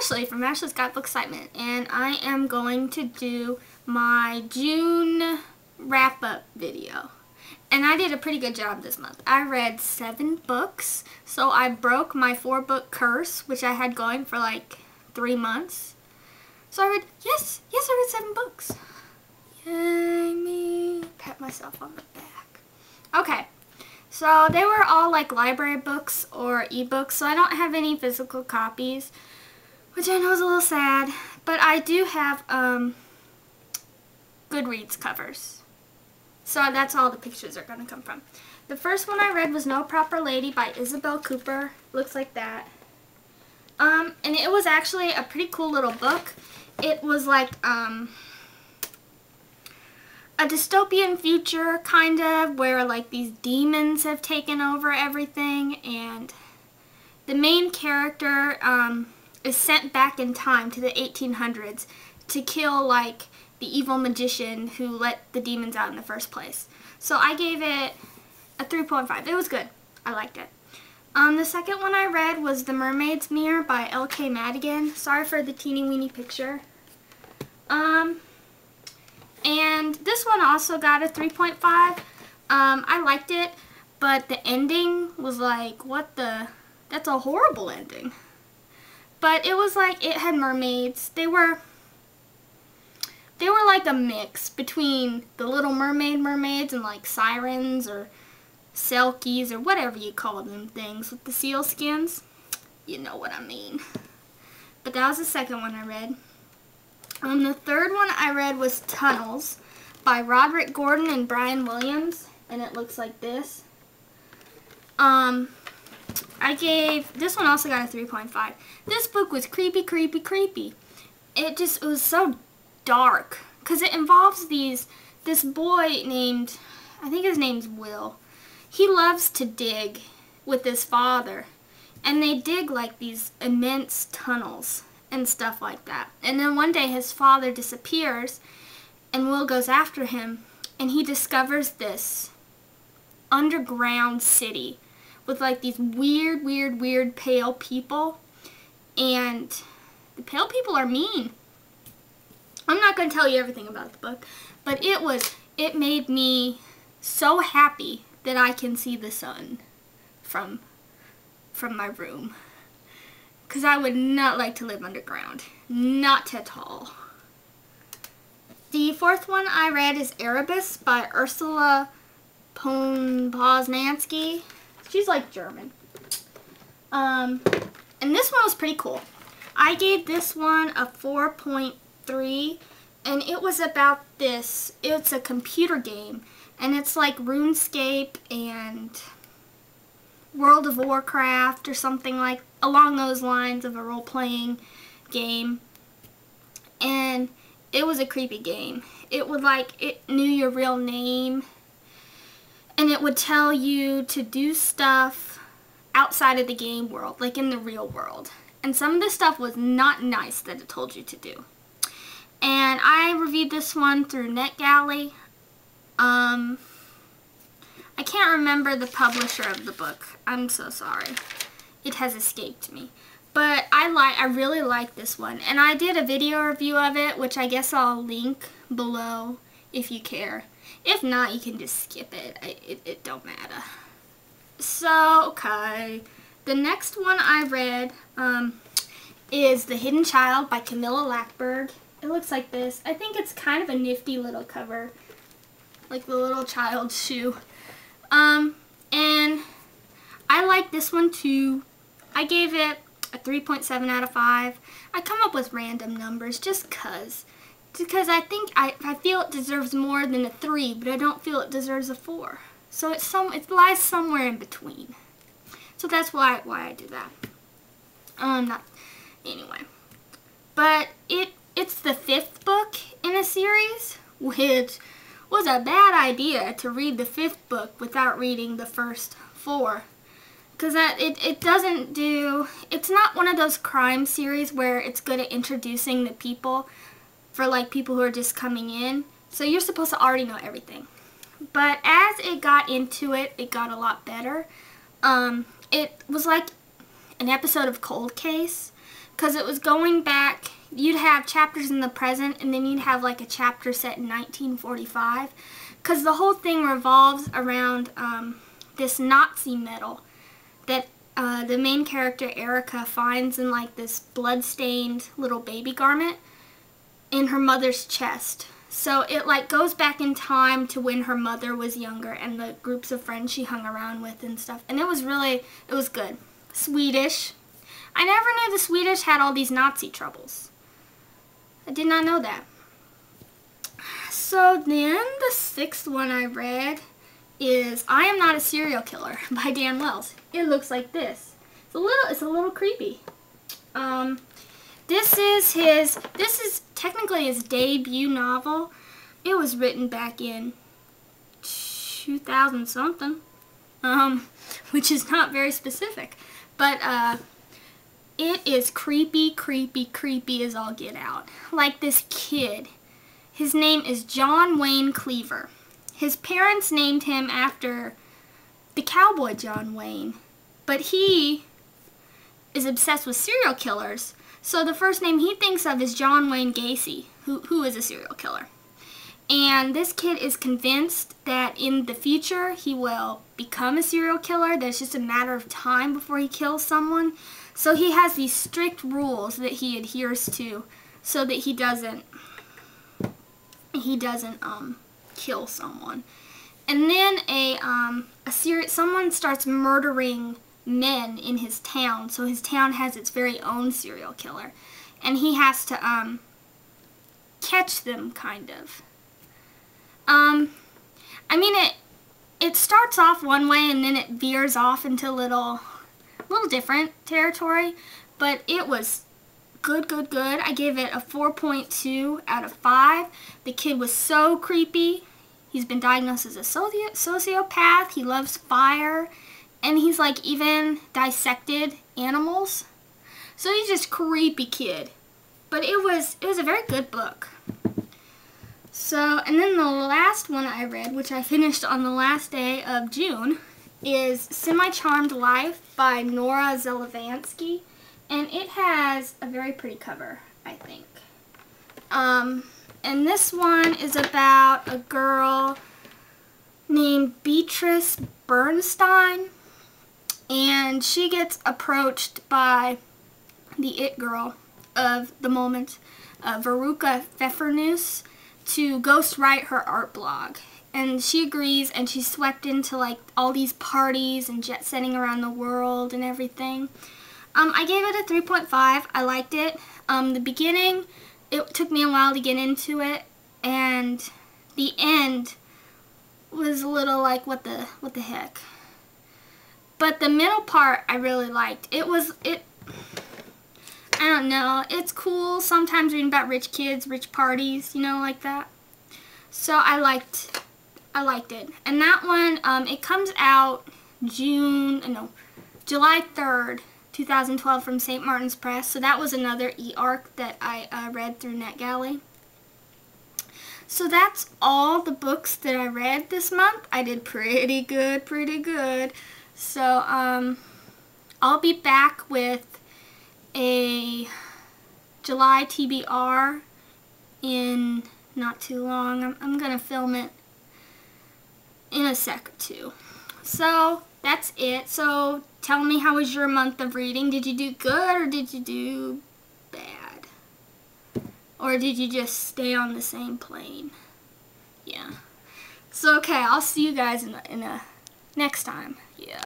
Ashley from Ashley's Guidebook Excitement, and I am going to do my June wrap-up video. And I did a pretty good job this month. I read 7 books, so I broke my 4-book curse, which I had going for like 3 months. So I read, yes, I read 7 books. Yay me. Pat myself on the back. Okay, so they were all like library books or ebooks, so I don't have any physical copies, which I know is a little sad, but I do have Goodreads covers. So that's all the pictures are going to come from. The first one I read was No Proper Lady by Isabel Cooper. Looks like that. And it was actually a pretty cool little book. It was like a dystopian future, kind of, where like these demons have taken over everything, and the main character is sent back in time to the 1800s to kill like the evil magician who let the demons out in the first place. So I gave it a 3.5. It was good. I liked it. The second one I read was The Mermaid's Mirror by L.K. Madigan. Sorry for the teeny weeny picture. And this one also got a 3.5. I liked it, but the ending was like, what the? That's a horrible ending. But it was like, it had mermaids. They were like a mix between the Little Mermaid mermaids and like sirens or selkies or whatever you call them things with the seal skins. You know what I mean. But that was the second one I read. The third one I read was Tunnels by Roderick Gordon and Brian Williams, and it looks like this. This one also got a 3.5. This book was creepy. It was so dark, because it involves this boy named, I think his name's Will. He loves to dig with his father, and they dig like these immense tunnels and stuff like that. And then one day his father disappears, and Will goes after him, and he discovers this underground city with like these weird pale people, and the pale people are mean. I'm not going to tell you everything about the book, but it made me so happy that I can see the sun from my room. Because I would not like to live underground. Not at all. The fourth one I read is Erebus by Ursula Poznansky. She's like German. And this one was pretty cool. I gave this one a 4.3, and it was about this. It's a computer game, and it's like RuneScape and World of Warcraft or something like along those lines of a role-playing game. And it was a creepy game. It knew your real name, and it would tell you to do stuff outside of the game world, like in the real world. And some of the stuff was not nice that it told you to do. And I reviewed this one through NetGalley. I can't remember the publisher of the book. I'm so sorry. It has escaped me. But I really like this one. And I did a video review of it, which I guess I'll link below if you care. If not, you can just skip it. It don't matter. So, okay. The next one I read is The Hidden Child by Camilla Lackberg. It looks like this. I think it's kind of a nifty little cover. Like the little child's shoe. And I like this one too. I gave it a 3.7 out of 5. I come up with random numbers just because I think I feel it deserves more than a 3, but I don't feel it deserves a 4. So it lies somewhere in between. So that's why I do that. Anyway. But it's the 5th book in a series, which was a bad idea to read the 5th book without reading the first 4. Because it's not one of those crime series where it's good at introducing the people for like people who are just coming in. So you're supposed to already know everything. But as it got into it, it got a lot better. It was like an episode of Cold Case, because it was going back. You'd have chapters in the present, and then you'd have like a chapter set in 1945, because the whole thing revolves around this Nazi medal that the main character Erica finds in like this blood-stained little baby garment in her mother's chest. So it like goes back in time to when her mother was younger and the groups of friends she hung around with and stuff. And it was good. Swedish. I never knew the Swedish had all these Nazi troubles. I did not know that. So then the 6th one I read is I Am Not a Serial Killer by Dan Wells. It looks like this. It's a little creepy. This is technically his debut novel. It was written back in 2000 something, which is not very specific, but it is creepy, creepy, creepy as all get out. Like this kid, his name is John Wayne Cleaver. His parents named him after the cowboy John Wayne, but he is obsessed with serial killers. So the first name he thinks of is John Wayne Gacy, who is a serial killer. And this kid is convinced that in the future he will become a serial killer. There's just a matter of time before he kills someone. So he has these strict rules that he adheres to so that he doesn't kill someone. And then someone starts murdering men in his town, so his town has its very own serial killer, and he has to catch them, kind of. I mean, it starts off one way and then it veers off into a little different territory, but it was good. I gave it a 4.2 out of 5. The kid was so creepy. He's been diagnosed as a sociopath. He loves fire. And he's like even dissected animals. So he's just a creepy kid. But it was a very good book. So, and then the last one I read, which I finished on the last day of June, is SemiCharmed Life by Nora Zelavansky. And it has a very pretty cover, I think. And this one is about a girl named Beatrice Bernstein. And she gets approached by the it girl of the moment, Veruca Pfeffernus, to ghostwrite her art blog. And she agrees, and she's swept into like all these parties and jet setting around the world and everything. I gave it a 3.5. I liked it. The beginning, it took me a while to get into it, and the end was a little like, what the heck. But the middle part I really liked. I don't know, it's cool sometimes reading about rich kids, rich parties, you know, like that. So I liked it. And that one, it comes out July 3rd, 2012 from St. Martin's Press. So that was another e-arc that I read through NetGalley. So that's all the books that I read this month. I did pretty good. So, I'll be back with a July TBR in not too long. I'm going to film it in a sec or two. So, that's it. So, tell me, how was your month of reading? Did you do good or did you do bad? Or did you just stay on the same plane? Yeah. So, okay, I'll see you guys in a next time. Yeah.